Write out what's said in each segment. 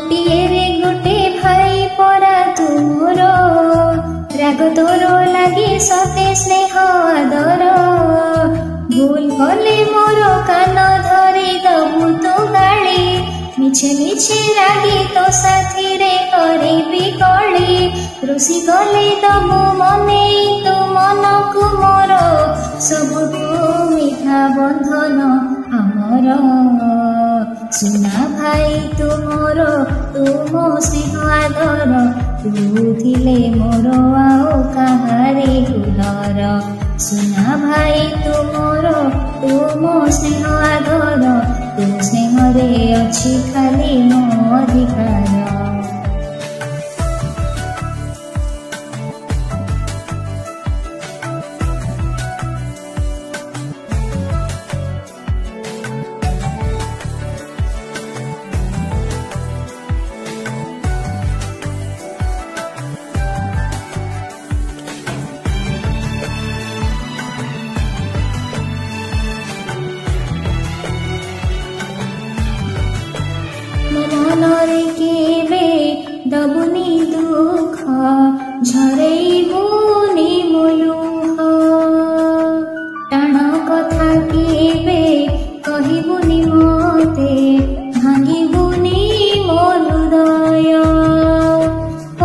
गोटिए रे गोटे भाई परा तुमर राग तोर लगे सते स्नेह आदर भूल कले मोर कान धरी दबु तो गाड़ी मिछे मिछे रागी तो साथी रे करी कली रुषि गले दबु मने तू मन को मोर सबु तू मिठा बंधन आमर सुना भाई तुमर तुम स्नेह आदर तू थिले मोर आओ काहारे गुलर सुना भाई तुमर तुम स्नेह आदर तू स्नेह रे अछि खाली मो अधिकार मनरे केबे दबुनी दुख झरैबुनी मुलुह टाण कथा केबे कहिबुनी मते भांगिबुनी मो हृदय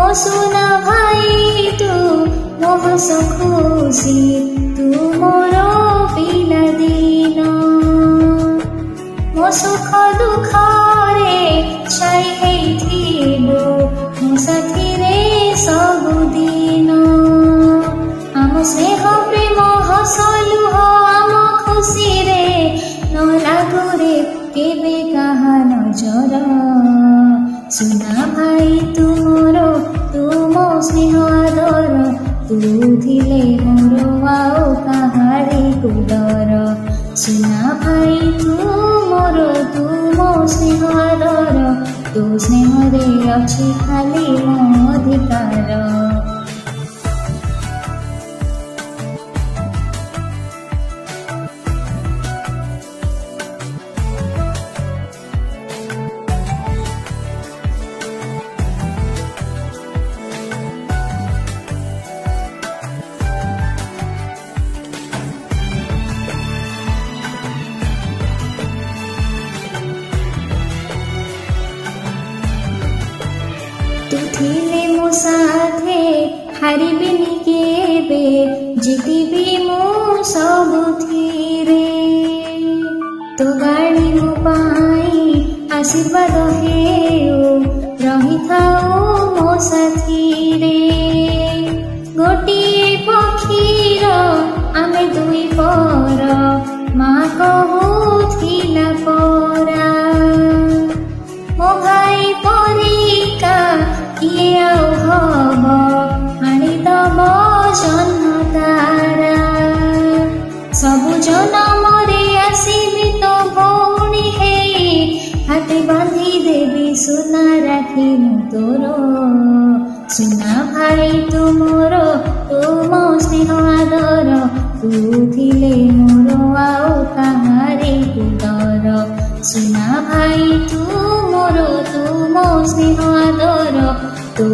ओ सुना भाई तू मो हस खुशी तू मोर पिला दिन मो सुख दुख छाई हेइथिबो मो साथी रे सबुदिन आम स्नेह प्रेम हस लुह आम खुशी रे न लागु रे केबे काहा नजर सुना भाई तुमर तुम स्नेह आदर तू थिले मोर आओ काहारे गुडर सुना भाई तुमर तुम स्नेह आदर तू स्नेह रे अछि खाली मो अधिकार तू थिले मो साथे हारिबिनी केबे जितिबी मो सबुथिरे तो गाड़ी मो पाई आशीर्वाद हेउ रही थाओ मो साथी रे गोटिए पक्षीर आमे दुई पर माँ कहुथिला परा मो भाई परिका किए आउ हब आनिदब जन्म तारा सबु जनमरे आसिबि तो भौणी हेई हाथे बांधी देवी सुना राखी मु तोर सुना भाई तुमर तुम स्नेह आदर तू थिले मोर आओ काहारे गुडर सुना भाई तुमर तुम स्नेह आदर तू